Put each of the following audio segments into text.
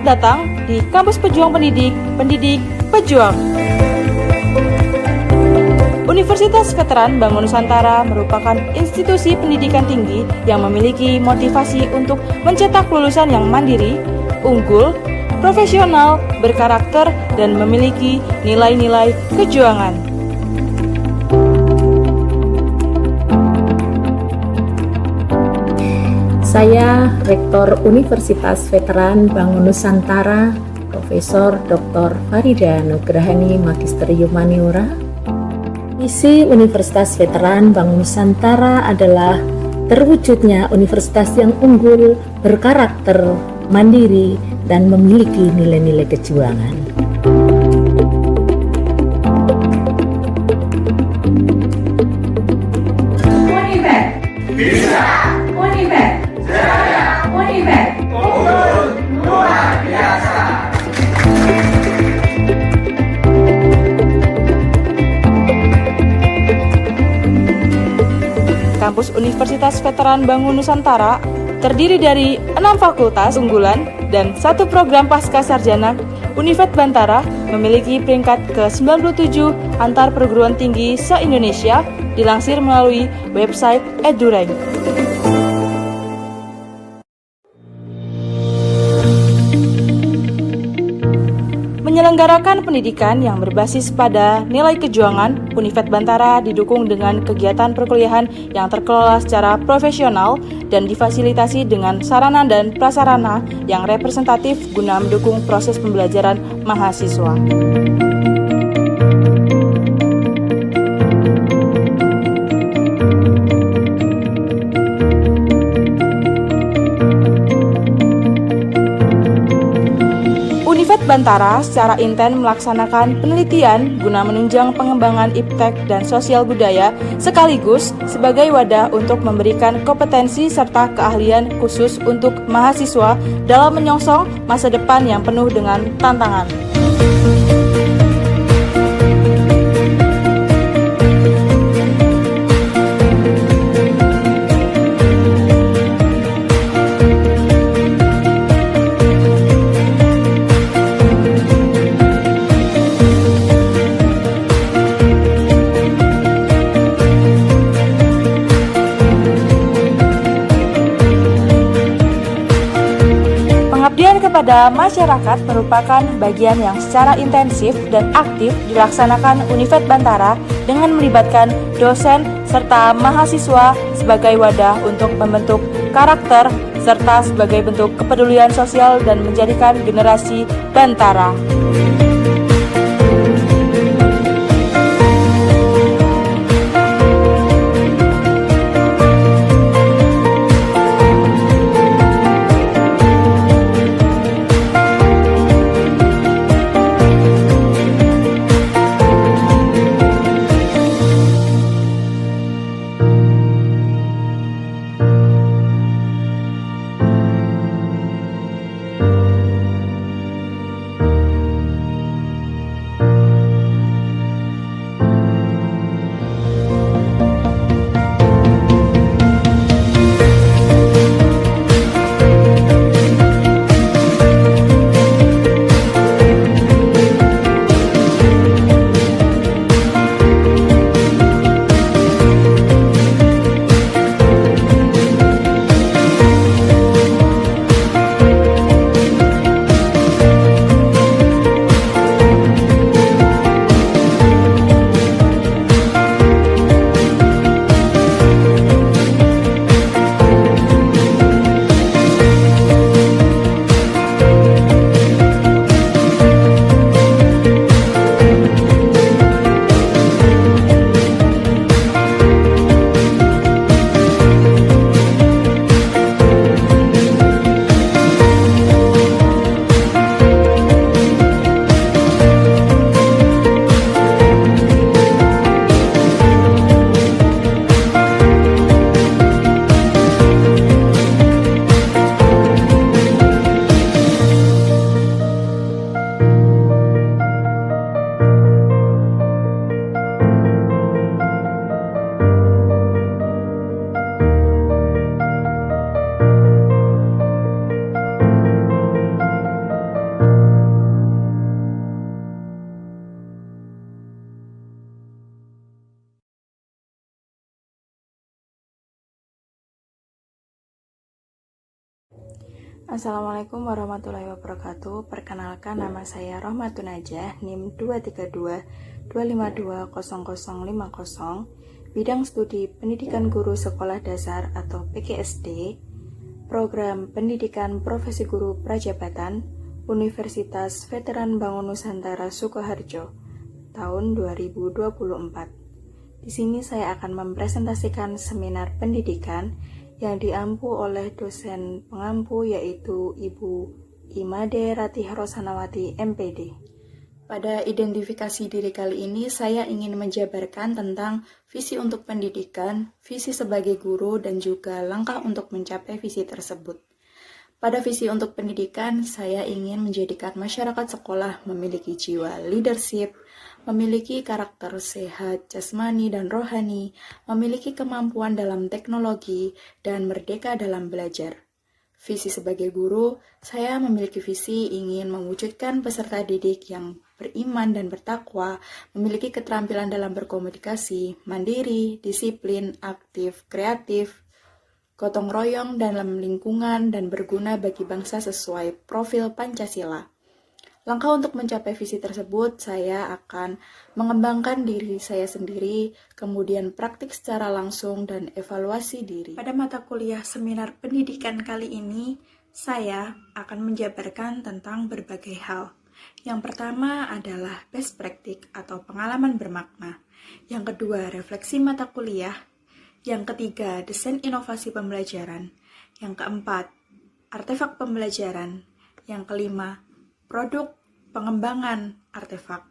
datang di Kampus Pejuang Pendidik, Pendidik Pejuang. Universitas Veteran Bangun Nusantara merupakan institusi pendidikan tinggi yang memiliki motivasi untuk mencetak lulusan yang mandiri, unggul, profesional, berkarakter, dan memiliki nilai-nilai kejuangan. Saya Rektor Universitas Veteran Bangun Nusantara, Profesor Dr. Farida Nugrahani Magister Humaniora. Misi Universitas Veteran Bangun Nusantara adalah terwujudnya universitas yang unggul, berkarakter, mandiri, dan memiliki nilai-nilai kejuangan. Univet bisa, Univet jaya, Univet unggul luar biasa. Kampus Universitas Veteran Bangun Nusantara terdiri dari 6 fakultas unggulan dan 1 program pasca sarjana. Univet Bantara memiliki peringkat ke-97 antar perguruan tinggi se-Indonesia, dilansir melalui website EduRank. Menyelenggarakan pendidikan yang berbasis pada nilai kejuangan, Univet Bantara didukung dengan kegiatan perkuliahan yang terkelola secara profesional dan difasilitasi dengan sarana dan prasarana yang representatif guna mendukung proses pembelajaran mahasiswa. Univet Bantara secara intens melaksanakan penelitian guna menunjang pengembangan iptek dan sosial budaya sekaligus sebagai wadah untuk memberikan kompetensi serta keahlian khusus untuk mahasiswa dalam menyongsong masa depan yang penuh dengan tantangan. Pengabdian kepada masyarakat merupakan bagian yang secara intensif dan aktif dilaksanakan Univet Bantara dengan melibatkan dosen serta mahasiswa sebagai wadah untuk membentuk karakter serta sebagai bentuk kepedulian sosial dan menjadikan generasi Bantara. Assalamualaikum warahmatullahi wabarakatuh. Perkenalkan, nama saya Rohmatun Najah, NIM 23225200050, bidang studi Pendidikan Guru Sekolah Dasar atau PGSD, Program Pendidikan Profesi Guru Prajabatan, Universitas Veteran Bangun Nusantara Sukoharjo, tahun 2024. Di sini saya akan mempresentasikan seminar pendidikan yang diampu oleh dosen pengampu yaitu Ibu Imade Ratih Rosanawati MPD. Pada identifikasi diri kali ini saya ingin menjabarkan tentang visi untuk pendidikan, visi sebagai guru, dan juga langkah untuk mencapai visi tersebut. Pada visi untuk pendidikan, saya ingin menjadikan masyarakat sekolah memiliki jiwa leadership, memiliki karakter sehat jasmani dan rohani, memiliki kemampuan dalam teknologi, dan merdeka dalam belajar. Visi sebagai guru, saya memiliki visi ingin mewujudkan peserta didik yang beriman dan bertakwa, memiliki keterampilan dalam berkomunikasi, mandiri, disiplin, aktif, kreatif, gotong royong dalam lingkungan, dan berguna bagi bangsa sesuai profil Pancasila. Langkah untuk mencapai visi tersebut, saya akan mengembangkan diri saya sendiri, kemudian praktik secara langsung dan evaluasi diri. Pada mata kuliah seminar pendidikan kali ini, saya akan menjabarkan tentang berbagai hal. Yang pertama adalah best practice atau pengalaman bermakna. Yang kedua, refleksi mata kuliah. Yang ketiga, desain inovasi pembelajaran. Yang keempat, artefak pembelajaran. Yang kelima, produk pengembangan artefak.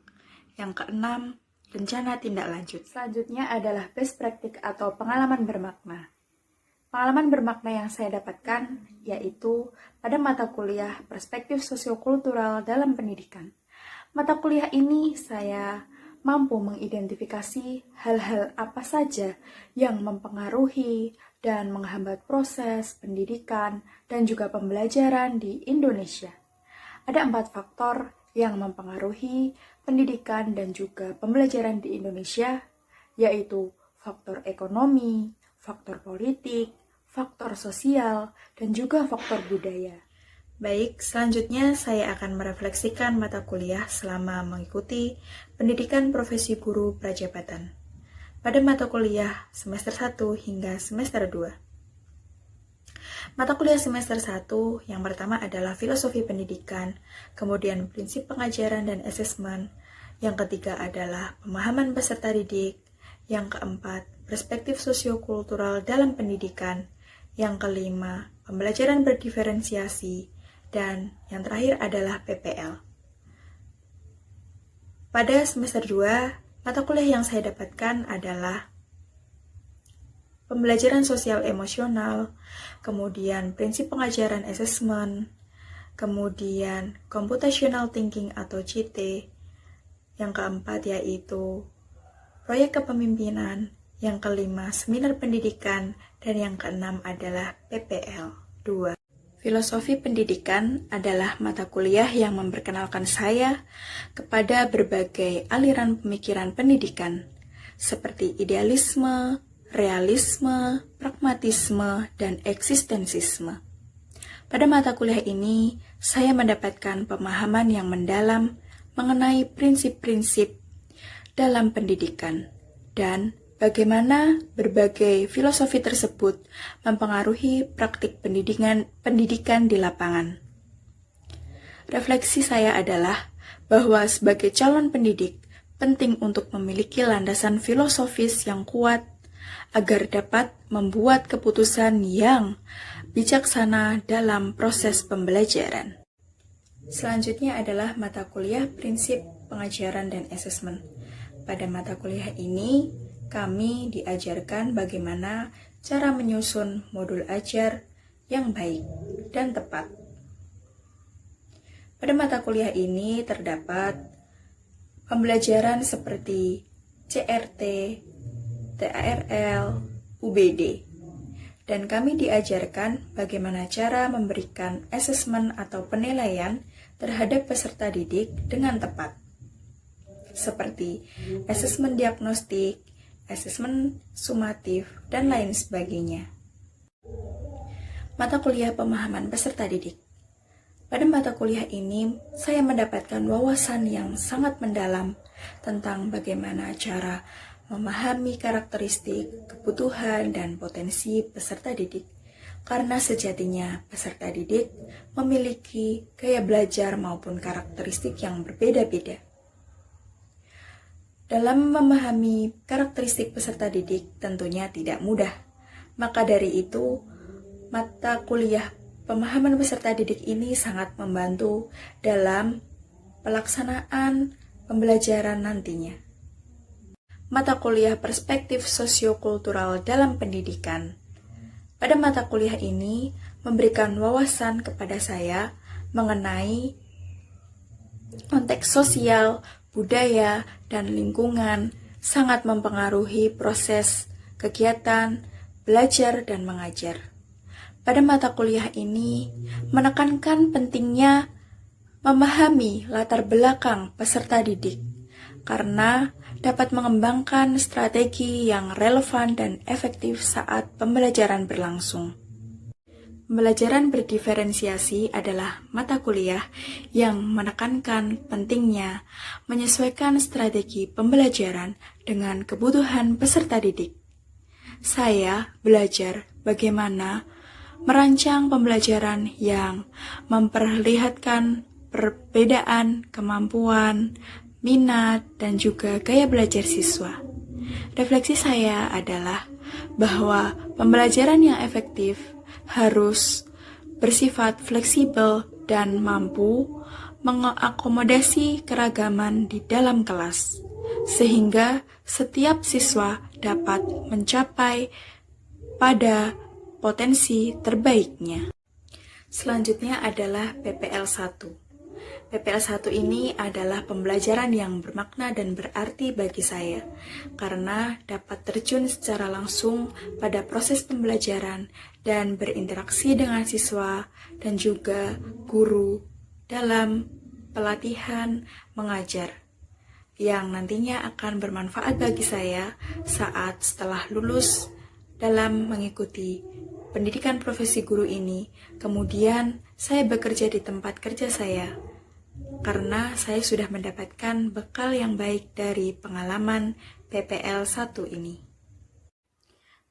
Yang keenam, rencana tindak lanjut. Selanjutnya adalah best practice atau pengalaman bermakna. Pengalaman bermakna yang saya dapatkan yaitu pada mata kuliah perspektif sosiokultural dalam pendidikan. Mata kuliah ini saya mampu mengidentifikasi hal-hal apa saja yang mempengaruhi dan menghambat proses pendidikan dan juga pembelajaran di Indonesia. Ada 4 faktor yang mempengaruhi pendidikan dan juga pembelajaran di Indonesia, yaitu faktor ekonomi, faktor politik, faktor sosial, dan juga faktor budaya. Baik, selanjutnya saya akan merefleksikan mata kuliah selama mengikuti pendidikan profesi guru prajabatan pada mata kuliah semester 1 hingga semester 2. Mata kuliah semester 1 yang pertama adalah filosofi pendidikan, kemudian prinsip pengajaran dan asesmen, yang ketiga adalah pemahaman peserta didik, yang keempat perspektif sosiokultural dalam pendidikan, yang kelima pembelajaran berdiferensiasi, dan yang terakhir adalah PPL. Pada semester 2, mata kuliah yang saya dapatkan adalah pembelajaran sosial emosional, kemudian prinsip pengajaran asesmen, kemudian computational thinking atau CT, yang keempat yaitu proyek kepemimpinan, yang kelima seminar pendidikan, dan yang keenam adalah PPL 2. Filosofi pendidikan adalah mata kuliah yang memperkenalkan saya kepada berbagai aliran pemikiran pendidikan, seperti idealisme, realisme, pragmatisme, dan eksistensisme. Pada mata kuliah ini, saya mendapatkan pemahaman yang mendalam mengenai prinsip-prinsip dalam pendidikan dan bagaimana berbagai filosofi tersebut mempengaruhi praktik pendidikan di lapangan. Refleksi saya adalah bahwa sebagai calon pendidik, penting untuk memiliki landasan filosofis yang kuat agar dapat membuat keputusan yang bijaksana dalam proses pembelajaran. Selanjutnya adalah mata kuliah prinsip pengajaran dan asesmen. Pada mata kuliah ini, kami diajarkan bagaimana cara menyusun modul ajar yang baik dan tepat. Pada mata kuliah ini terdapat pembelajaran seperti CRT, TARL, UBD, dan kami diajarkan bagaimana cara memberikan asesmen atau penilaian terhadap peserta didik dengan tepat, seperti asesmen diagnostik, asesmen sumatif, dan lain sebagainya. Mata kuliah pemahaman peserta didik. Pada mata kuliah ini, saya mendapatkan wawasan yang sangat mendalam tentang bagaimana cara memahami karakteristik, kebutuhan, dan potensi peserta didik. Karena sejatinya peserta didik memiliki gaya belajar maupun karakteristik yang berbeda-beda. Dalam memahami karakteristik peserta didik tentunya tidak mudah. Maka dari itu, mata kuliah pemahaman peserta didik ini sangat membantu dalam pelaksanaan pembelajaran nantinya. Mata kuliah perspektif sosiokultural dalam pendidikan. Pada mata kuliah ini memberikan wawasan kepada saya mengenai konteks sosial, budaya, dan lingkungan sangat mempengaruhi proses kegiatan belajar dan mengajar. Pada mata kuliah ini menekankan pentingnya memahami latar belakang peserta didik karena dapat mengembangkan strategi yang relevan dan efektif saat pembelajaran berlangsung. Pembelajaran berdiferensiasi adalah mata kuliah yang menekankan pentingnya menyesuaikan strategi pembelajaran dengan kebutuhan peserta didik. Saya belajar bagaimana merancang pembelajaran yang memperlihatkan perbedaan kemampuan, minat, dan juga gaya belajar siswa. Refleksi saya adalah bahwa pembelajaran yang efektif harus bersifat fleksibel dan mampu mengakomodasi keragaman di dalam kelas, sehingga setiap siswa dapat mencapai pada potensi terbaiknya. Selanjutnya adalah PPL 1. PPL 1 ini adalah pembelajaran yang bermakna dan berarti bagi saya, karena dapat terjun secara langsung pada proses pembelajaran dan berinteraksi dengan siswa dan juga guru dalam pelatihan mengajar, yang nantinya akan bermanfaat bagi saya saat setelah lulus dalam mengikuti pendidikan profesi guru ini. Kemudian saya bekerja di tempat kerja saya, karena saya sudah mendapatkan bekal yang baik dari pengalaman PPL 1 ini.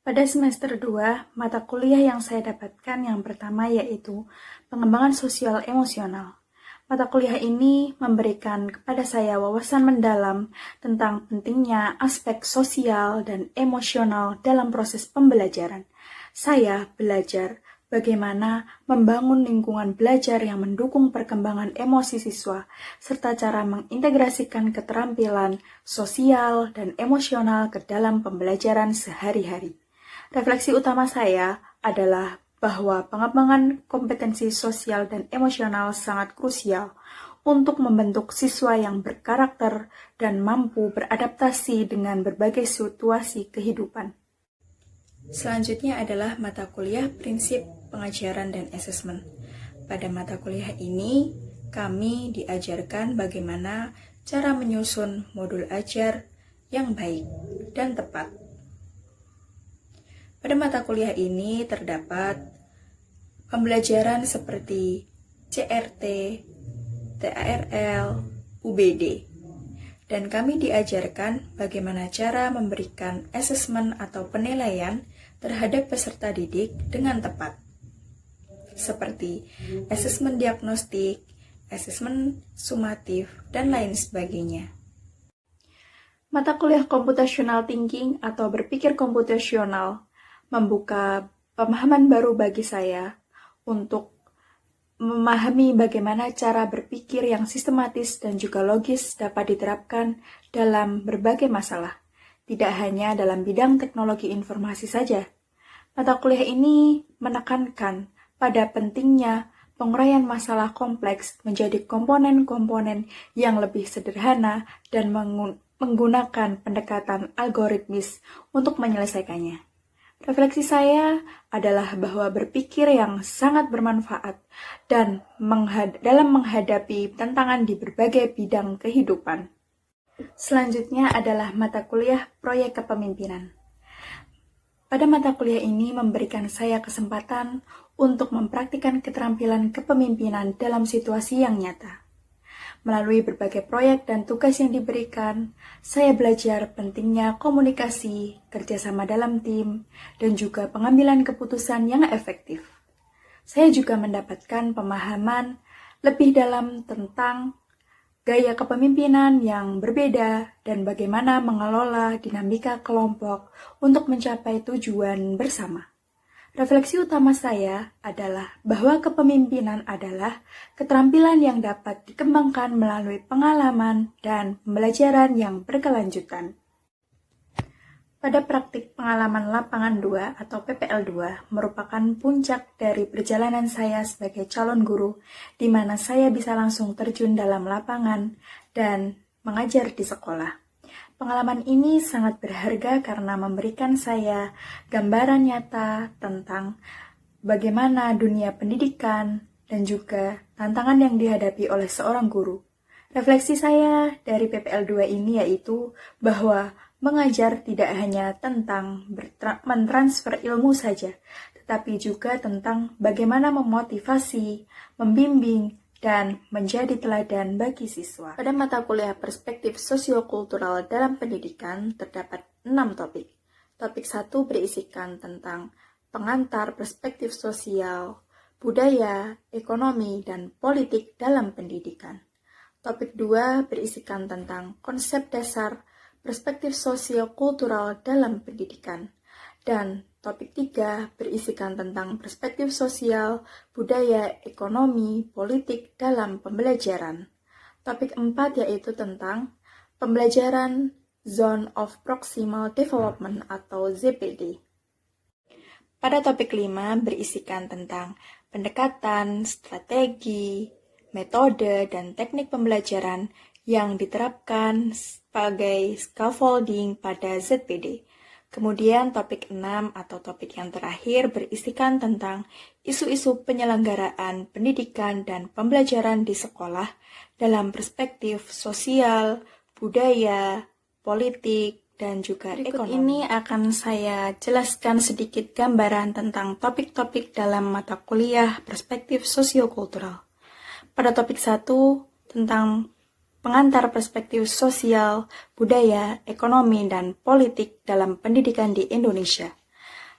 Pada semester 2, mata kuliah yang saya dapatkan yang pertama yaitu pengembangan sosial emosional. Mata kuliah ini memberikan kepada saya wawasan mendalam tentang pentingnya aspek sosial dan emosional dalam proses pembelajaran. Saya belajar bagaimana membangun lingkungan belajar yang mendukung perkembangan emosi siswa, serta cara mengintegrasikan keterampilan sosial dan emosional ke dalam pembelajaran sehari-hari. Refleksi utama saya adalah bahwa pengembangan kompetensi sosial dan emosional sangat krusial untuk membentuk siswa yang berkarakter dan mampu beradaptasi dengan berbagai situasi kehidupan. Selanjutnya adalah mata kuliah prinsip pengajaran dan asesmen. Pada mata kuliah ini, kami diajarkan bagaimana cara menyusun modul ajar yang baik dan tepat. Pada mata kuliah ini terdapat pembelajaran seperti CRT, TARL, UBD, dan kami diajarkan bagaimana cara memberikan asesmen atau penilaian terhadap peserta didik dengan tepat, seperti asesmen diagnostik, asesmen sumatif, dan lain sebagainya. Mata kuliah computational thinking atau berpikir komputasional membuka pemahaman baru bagi saya untuk memahami bagaimana cara berpikir yang sistematis dan juga logis dapat diterapkan dalam berbagai masalah, tidak hanya dalam bidang teknologi informasi saja. Mata kuliah ini menekankan pada pentingnya penguraian masalah kompleks menjadi komponen-komponen yang lebih sederhana dan menggunakan pendekatan algoritmis untuk menyelesaikannya. Refleksi saya adalah bahwa berpikir yang sangat bermanfaat dan dalam menghadapi tantangan di berbagai bidang kehidupan. Selanjutnya adalah mata kuliah proyek kepemimpinan. Pada mata kuliah ini memberikan saya kesempatan untuk mempraktikkan keterampilan kepemimpinan dalam situasi yang nyata. Melalui berbagai proyek dan tugas yang diberikan, saya belajar pentingnya komunikasi, kerjasama dalam tim, dan juga pengambilan keputusan yang efektif. Saya juga mendapatkan pemahaman lebih dalam tentang gaya kepemimpinan yang berbeda dan bagaimana mengelola dinamika kelompok untuk mencapai tujuan bersama. Refleksi utama saya adalah bahwa kepemimpinan adalah keterampilan yang dapat dikembangkan melalui pengalaman dan pembelajaran yang berkelanjutan. Pada praktik pengalaman lapangan 2 atau PPL 2 merupakan puncak dari perjalanan saya sebagai calon guru, di mana saya bisa langsung terjun dalam lapangan dan mengajar di sekolah. Pengalaman ini sangat berharga karena memberikan saya gambaran nyata tentang bagaimana dunia pendidikan dan juga tantangan yang dihadapi oleh seorang guru. Refleksi saya dari PPL 2 ini yaitu bahwa mengajar tidak hanya tentang mentransfer ilmu saja, tetapi juga tentang bagaimana memotivasi, membimbing, dan menjadi teladan bagi siswa. Pada mata kuliah perspektif sosiokultural dalam pendidikan terdapat 6 topik. Topik 1 berisikan tentang pengantar perspektif sosial, budaya, ekonomi, dan politik dalam pendidikan. Topik 2 berisikan tentang konsep dasar perspektif sosiokultural dalam pendidikan. Dan topik 3 berisikan tentang perspektif sosial, budaya, ekonomi, politik dalam pembelajaran. Topik 4 yaitu tentang pembelajaran Zone of Proximal Development atau ZPD. Pada topik 5 berisikan tentang pendekatan, strategi, metode, dan teknik pembelajaran yang diterapkan sebagai scaffolding pada ZPD. Kemudian topik 6 atau topik yang terakhir berisikan tentang isu-isu penyelenggaraan pendidikan dan pembelajaran di sekolah dalam perspektif sosial, budaya, politik, dan juga ekonomi. Ini akan saya jelaskan sedikit gambaran tentang topik-topik dalam mata kuliah perspektif sosiokultural. Pada topik 1 tentang pengantar perspektif sosial, budaya, ekonomi, dan politik dalam pendidikan di Indonesia.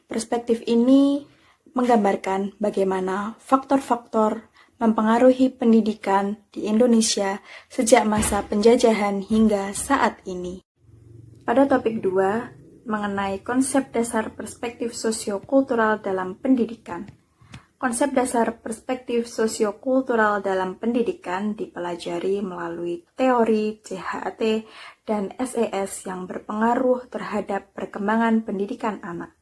Perspektif ini menggambarkan bagaimana faktor-faktor mempengaruhi pendidikan di Indonesia sejak masa penjajahan hingga saat ini. Pada topik 2, mengenai konsep dasar perspektif sosiokultural dalam pendidikan. Konsep dasar perspektif sosiokultural dalam pendidikan dipelajari melalui teori CHAT dan SES yang berpengaruh terhadap perkembangan pendidikan anak.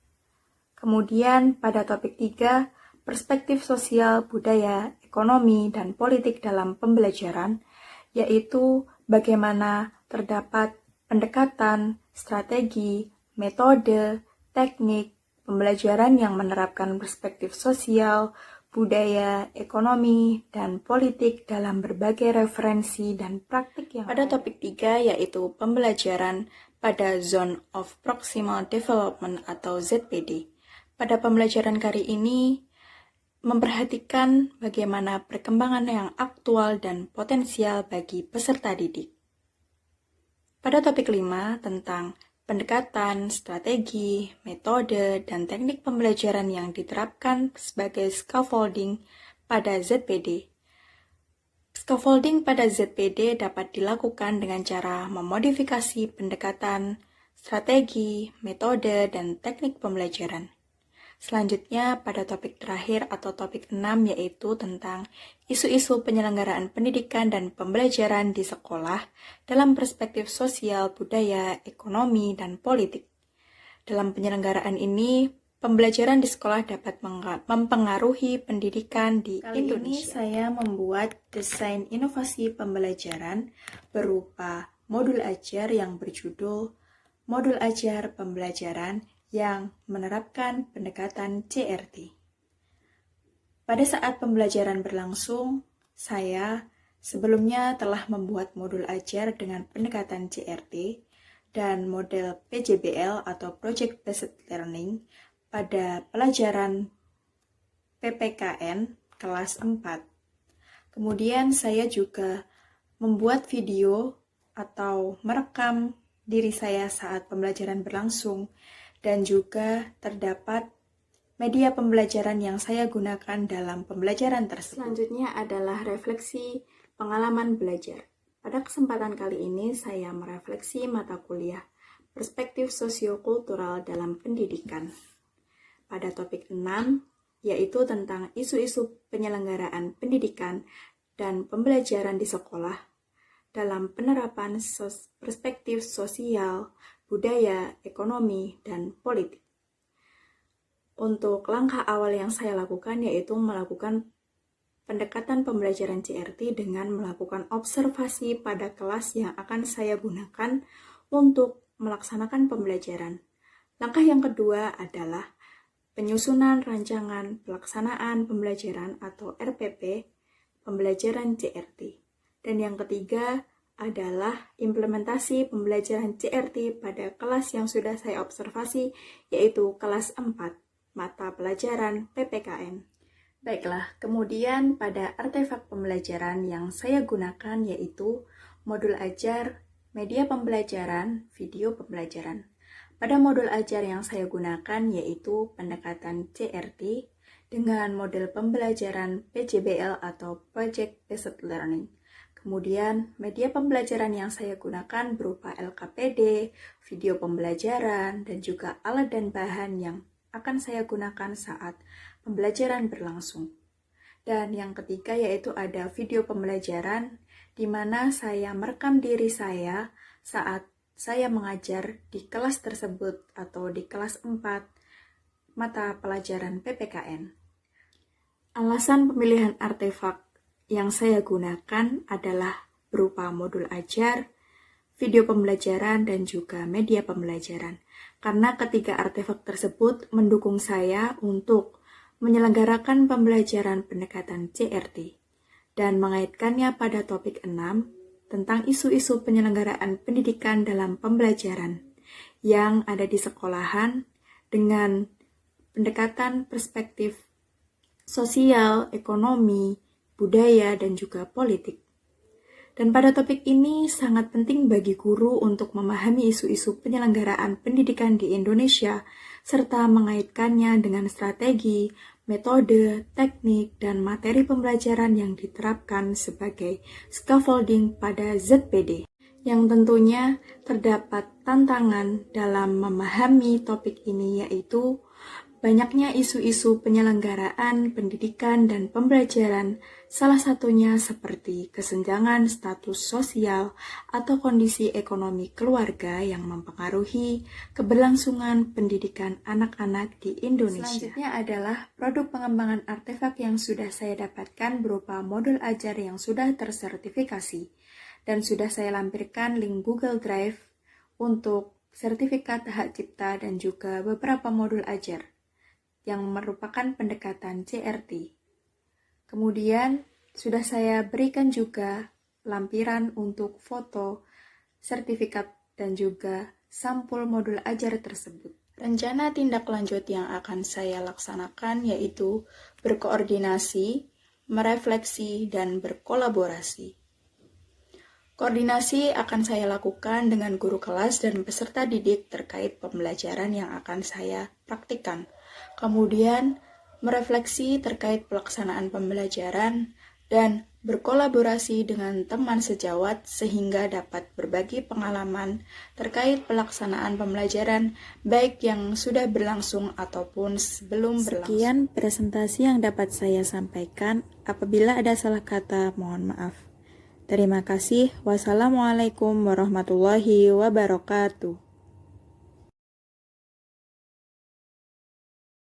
Kemudian pada topik 3, perspektif sosial, budaya, ekonomi, dan politik dalam pembelajaran, yaitu bagaimana terdapat pendekatan, strategi, metode, teknik, pembelajaran yang menerapkan perspektif sosial, budaya, ekonomi, dan politik dalam berbagai referensi dan praktik yang pada topik 3 yaitu pembelajaran pada Zone of Proximal Development atau ZPD. Pada pembelajaran kali ini memperhatikan bagaimana perkembangan yang aktual dan potensial bagi peserta didik. Pada topik 5 tentang pendekatan, strategi, metode, dan teknik pembelajaran yang diterapkan sebagai scaffolding pada ZPD. Scaffolding pada ZPD dapat dilakukan dengan cara memodifikasi pendekatan, strategi, metode, dan teknik pembelajaran. Selanjutnya, pada topik terakhir atau topik 6 yaitu tentang isu-isu penyelenggaraan pendidikan dan pembelajaran di sekolah dalam perspektif sosial, budaya, ekonomi, dan politik. Dalam penyelenggaraan ini, pembelajaran di sekolah dapat mempengaruhi pendidikan di Indonesia. Kali ini saya membuat desain inovasi pembelajaran berupa modul ajar yang berjudul Modul Ajar Pembelajaran yang menerapkan pendekatan CRT. Pada saat pembelajaran berlangsung, saya sebelumnya telah membuat modul ajar dengan pendekatan CRT dan model PJBL atau Project Based Learning pada pelajaran PPKN kelas 4. Kemudian saya juga membuat video atau merekam diri saya saat pembelajaran berlangsung, dan juga terdapat media pembelajaran yang saya gunakan dalam pembelajaran tersebut. Selanjutnya adalah refleksi pengalaman belajar. Pada kesempatan kali ini saya merefleksi mata kuliah Perspektif Sosiokultural dalam Pendidikan. Pada topik 6, yaitu tentang isu-isu penyelenggaraan pendidikan dan pembelajaran di sekolah dalam penerapan perspektif sosial, budaya, ekonomi, dan politik. Untuk langkah awal yang saya lakukan yaitu melakukan pendekatan pembelajaran CRT dengan melakukan observasi pada kelas yang akan saya gunakan untuk melaksanakan pembelajaran. Langkah yang kedua adalah penyusunan rancangan pelaksanaan pembelajaran atau RPP pembelajaran CRT. Dan yang ketiga adalah implementasi pembelajaran CRT pada kelas yang sudah saya observasi, yaitu kelas 4, mata pelajaran PPKN. Baiklah, kemudian pada artefak pembelajaran yang saya gunakan yaitu modul ajar, media pembelajaran, video pembelajaran. Pada modul ajar yang saya gunakan yaitu pendekatan CRT dengan model pembelajaran PJBL atau Project Based Learning. Kemudian, media pembelajaran yang saya gunakan berupa LKPD, video pembelajaran, dan juga alat dan bahan yang akan saya gunakan saat pembelajaran berlangsung. Dan yang ketiga yaitu ada video pembelajaran, di mana saya merekam diri saya saat saya mengajar di kelas tersebut atau di kelas 4 mata pelajaran PPKN. Alasan pemilihan artefak yang saya gunakan adalah berupa modul ajar, video pembelajaran, dan juga media pembelajaran. Karena ketiga artefak tersebut mendukung saya untuk menyelenggarakan pembelajaran pendekatan CRT dan mengaitkannya pada topik 6 tentang isu-isu penyelenggaraan pendidikan dalam pembelajaran yang ada di sekolahan dengan pendekatan perspektif sosial, ekonomi, budaya, dan juga politik. Dan pada topik ini sangat penting bagi guru untuk memahami isu-isu penyelenggaraan pendidikan di Indonesia, serta mengaitkannya dengan strategi, metode, teknik, dan materi pembelajaran yang diterapkan sebagai scaffolding pada ZPD. Yang tentunya terdapat tantangan dalam memahami topik ini yaitu banyaknya isu-isu penyelenggaraan pendidikan dan pembelajaran, salah satunya seperti kesenjangan status sosial atau kondisi ekonomi keluarga yang mempengaruhi keberlangsungan pendidikan anak-anak di Indonesia. Selanjutnya adalah produk pengembangan artefak yang sudah saya dapatkan berupa modul ajar yang sudah tersertifikasi, dan sudah saya lampirkan link Google Drive untuk sertifikat hak cipta dan juga beberapa modul ajar yang merupakan pendekatan CRT. Kemudian, sudah saya berikan juga lampiran untuk foto, sertifikat, dan juga sampul modul ajar tersebut. Rencana tindak lanjut yang akan saya laksanakan yaitu berkoordinasi, merefleksi, dan berkolaborasi. Koordinasi akan saya lakukan dengan guru kelas dan peserta didik terkait pembelajaran yang akan saya praktikkan. Kemudian, merefleksi terkait pelaksanaan pembelajaran dan berkolaborasi dengan teman sejawat sehingga dapat berbagi pengalaman terkait pelaksanaan pembelajaran baik yang sudah berlangsung ataupun sebelum berlangsung. Sekian presentasi yang dapat saya sampaikan. Apabila ada salah kata, mohon maaf. Terima kasih. Wassalamualaikum warahmatullahi wabarakatuh.